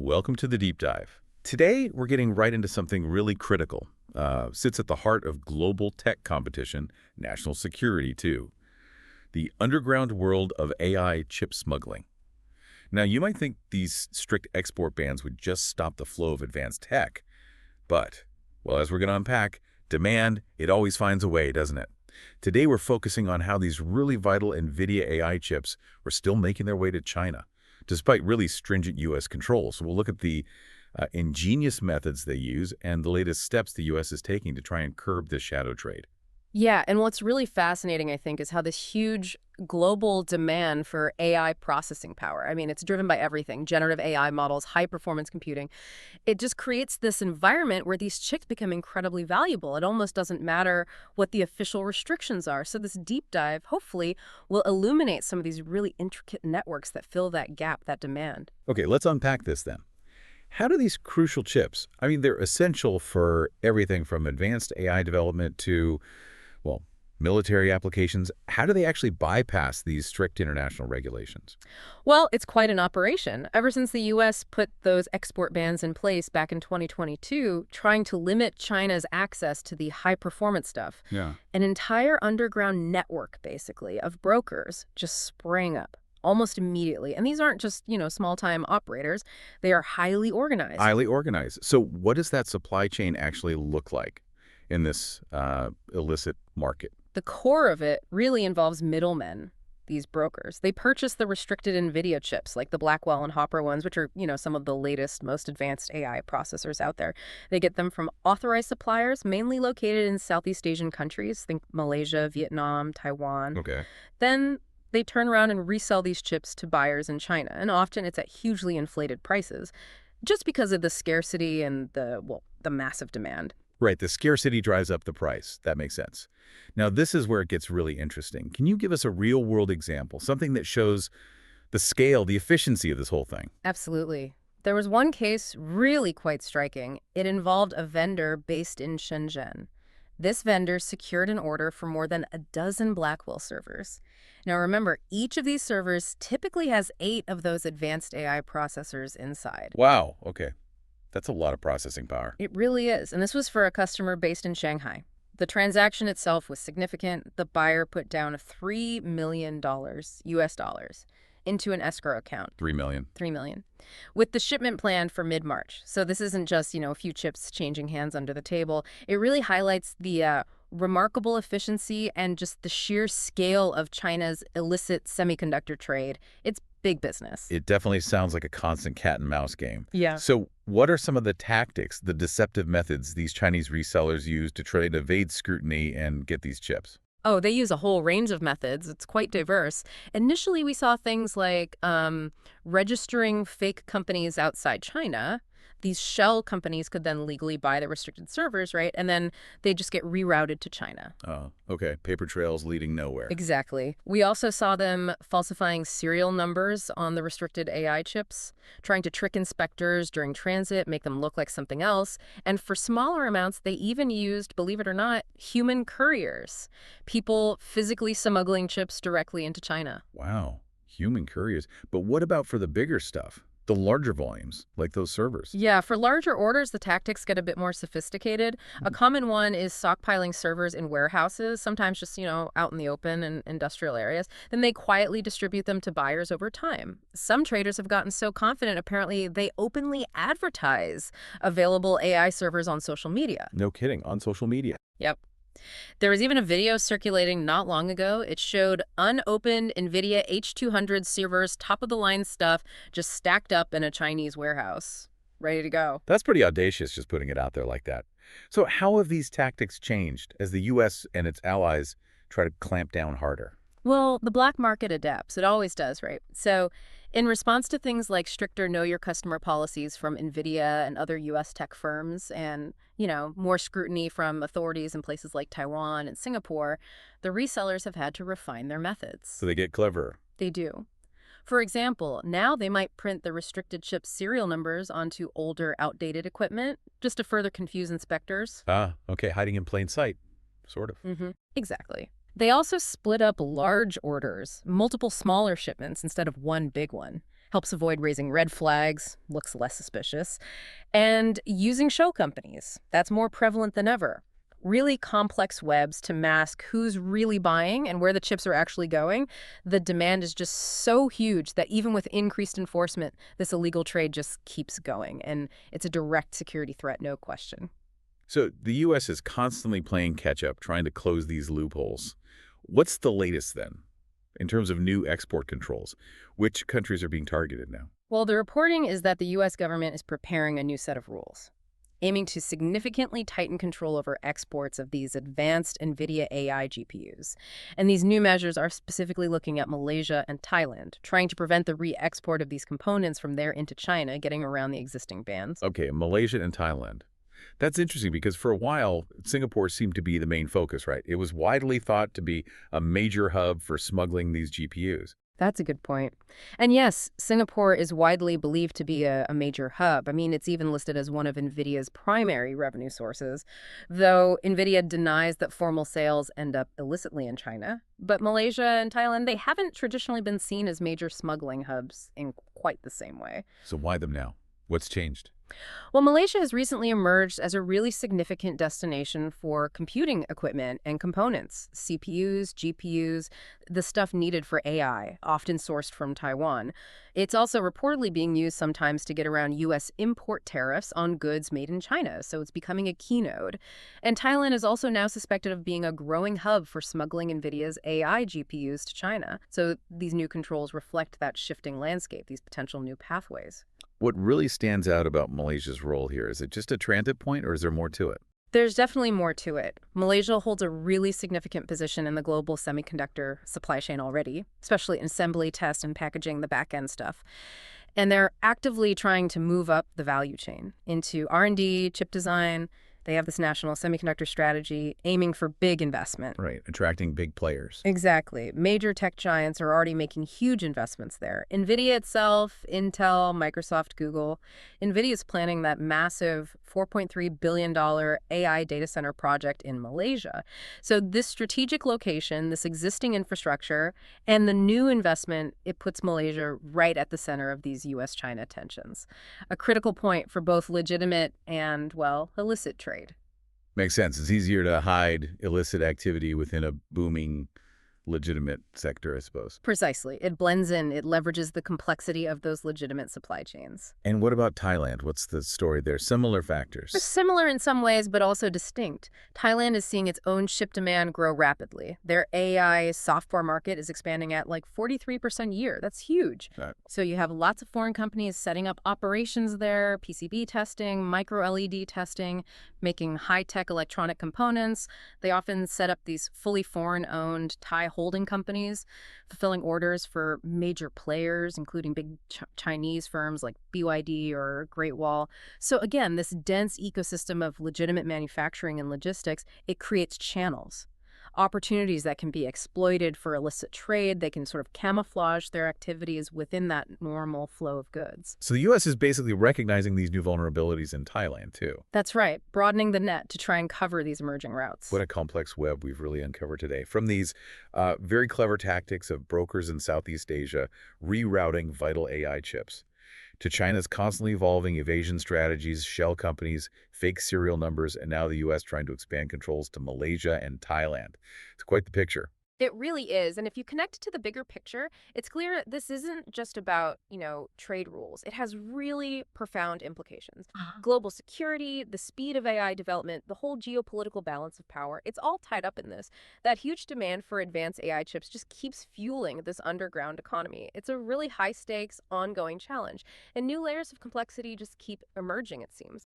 Welcome to the deep dive. Today, we're getting right into something really critical. Sits at the heart of global tech competition, national security too. The underground world of AI chip smuggling. Now, you might think these strict export bans would just stop the flow of advanced tech. But, well, as we're going to unpack, demand, it always finds a way, doesn't it? Today, we're focusing on how these really vital Nvidia AI chips are still making their way to China, despite really stringent U.S. controls. So we'll look at the ingenious methods they use and the latest steps the U.S. is taking to try and curb this shadow trade. Yeah, and what's really fascinating, I think, is how this huge global demand for AI processing power, I mean, it's driven by everything, generative AI models, high-performance computing. It just creates this environment where these chips become incredibly valuable. It almost doesn't matter what the official restrictions are. So this deep dive, hopefully, will illuminate some of these really intricate networks that fill that gap, that demand. Okay, let's unpack this then. How do these crucial chips, I mean, they're essential for everything from advanced AI development to, well, military applications. How do they actually bypass these strict international regulations? Well, it's quite an operation. Ever since the U.S. put those export bans in place back in 2022, trying to limit China's access to the high-performance stuff, Yeah. an entire underground network, basically, of brokers just sprang up almost immediately. And these aren't just, small-time operators. They are highly organized. Highly organized. So what does that supply chain actually look like in this illicit market? The core of it really involves middlemen, these brokers. They purchase the restricted Nvidia chips, like the Blackwell and Hopper ones, which are, some of the latest, most advanced AI processors out there. They get them from authorized suppliers, mainly located in Southeast Asian countries. Think Malaysia, Vietnam, Taiwan. Okay. Then they turn around and resell these chips to buyers in China, and often it's at hugely inflated prices, just because of the scarcity and the massive demand. Right, the scarcity drives up the price. That makes sense. Now, this is where it gets really interesting. Can you give us a real-world example, something that shows the scale, the efficiency of this whole thing? Absolutely. There was one case really quite striking. It involved a vendor based in Shenzhen. This vendor secured an order for more than a dozen Blackwell servers. Now remember, each of these servers typically has 8 of those advanced AI processors inside. Wow, okay. That's a lot of processing power. It really is. And this was for a customer based in Shanghai. The transaction itself was significant. The buyer put down $3 million US dollars into an escrow account. 3 million. 3 million. With the shipment planned for mid-March. So this isn't just, a few chips changing hands under the table. It really highlights the remarkable efficiency and just the sheer scale of China's illicit semiconductor trade. It's big business. It definitely sounds like a constant cat and mouse game. Yeah. So what are some of the tactics, the deceptive methods these Chinese resellers use to try to evade scrutiny and get these chips? Oh, they use a whole range of methods. It's quite diverse. Initially, we saw things like registering fake companies outside China. These shell companies could then legally buy the restricted servers, right? And then they just get rerouted to China. Oh, okay. Paper trails leading nowhere. Exactly. We also saw them falsifying serial numbers on the restricted AI chips, trying to trick inspectors during transit, make them look like something else. And for smaller amounts, they even used, believe it or not, human couriers, people physically smuggling chips directly into China. Wow. Human couriers. But what about for the bigger stuff? The larger volumes, like those servers? Yeah, for larger orders, the tactics get a bit more sophisticated. A common one is stockpiling servers in warehouses, sometimes just, out in the open in industrial areas. Then they quietly distribute them to buyers over time. Some traders have gotten so confident, apparently, they openly advertise available AI servers on social media. No kidding, on social media. Yep. There was even a video circulating not long ago. It showed unopened Nvidia H200 servers, top-of-the-line stuff, just stacked up in a Chinese warehouse, ready to go. That's pretty audacious, just putting it out there like that. So how have these tactics changed as the U.S. and its allies try to clamp down harder? Well, the black market adapts. It always does, right? So in response to things like stricter know your customer policies from Nvidia and other U.S. tech firms and, more scrutiny from authorities in places like Taiwan and Singapore, the resellers have had to refine their methods. So they get cleverer. They do. For example, now they might print the restricted chip serial numbers onto older, outdated equipment just to further confuse inspectors. Ah, okay, hiding in plain sight, sort of. Exactly. They also split up large orders, multiple smaller shipments instead of one big one. Helps avoid raising red flags, looks less suspicious, and using show companies. That's more prevalent than ever. Really complex webs to mask who's really buying and where the chips are actually going. The demand is just so huge that even with increased enforcement, this illegal trade just keeps going. And it's a direct security threat, no question. So the U.S. is constantly playing catch-up, trying to close these loopholes. What's the latest then, in terms of new export controls? Which countries are being targeted now? Well, the reporting is that the U.S. government is preparing a new set of rules, aiming to significantly tighten control over exports of these advanced Nvidia AI GPUs. And these new measures are specifically looking at Malaysia and Thailand, trying to prevent the re-export of these components from there into China, getting around the existing bans. Okay, Malaysia and Thailand. That's interesting because for a while, Singapore seemed to be the main focus, right? It was widely thought to be a major hub for smuggling these GPUs. That's a good point. And yes, Singapore is widely believed to be a major hub. I mean, it's even listed as one of NVIDIA's primary revenue sources, though NVIDIA denies that formal sales end up illicitly in China. But Malaysia and Thailand, they haven't traditionally been seen as major smuggling hubs in quite the same way. So why them now? What's changed? Well, Malaysia has recently emerged as a really significant destination for computing equipment and components, CPUs, GPUs, the stuff needed for AI, often sourced from Taiwan. It's also reportedly being used sometimes to get around U.S. import tariffs on goods made in China, so it's becoming a key node. And Thailand is also now suspected of being a growing hub for smuggling NVIDIA's AI GPUs to China. So these new controls reflect that shifting landscape, these potential new pathways. What really stands out about Malaysia's role here? Is it just a transit point or is there more to it? There's definitely more to it. Malaysia holds a really significant position in the global semiconductor supply chain already, especially in assembly, test, and packaging, the back-end stuff. And they're actively trying to move up the value chain into R&D, chip design. They have this national semiconductor strategy aiming for big investment. Right, attracting big players. Exactly. Major tech giants are already making huge investments there. Nvidia itself, Intel, Microsoft, Google. Nvidia is planning that massive $4.3 billion AI data center project in Malaysia. So this strategic location, this existing infrastructure, and the new investment, it puts Malaysia right at the center of these U.S.-China tensions. A critical point for both legitimate and, well, illicit trade. Makes sense. It's easier to hide illicit activity within a booming, legitimate sector, I suppose. Precisely. It blends in. It leverages the complexity of those legitimate supply chains. And what about Thailand? What's the story there? Similar They're factors. similar in some ways, but also distinct. Thailand is seeing its own chip demand grow rapidly. Their AI software market is expanding at like 43% a year. That's huge. Right. So you have lots of foreign companies setting up operations there, PCB testing, micro LED testing, making high-tech electronic components. They often set up these fully foreign-owned Thai holding companies, fulfilling orders for major players, including big Chinese firms like BYD or Great Wall. So again, this dense ecosystem of legitimate manufacturing and logistics, it creates channels, opportunities that can be exploited for illicit trade. They can sort of camouflage their activities within that normal flow of goods. So the U.S. is basically recognizing these new vulnerabilities in Thailand, too. That's right, broadening the net to try and cover these emerging routes. What a complex web we've really uncovered today. From these very clever tactics of brokers in Southeast Asia rerouting vital AI chips, to China's constantly evolving evasion strategies, shell companies, fake serial numbers, and now the U.S. trying to expand controls to Malaysia and Thailand. It's quite the picture. It really is. And if you connect it to the bigger picture, it's clear this isn't just about, trade rules. It has really profound implications. Global security, the speed of AI development, the whole geopolitical balance of power, it's all tied up in this. That huge demand for advanced AI chips just keeps fueling this underground economy. It's a really high stakes, ongoing challenge. And new layers of complexity just keep emerging, it seems.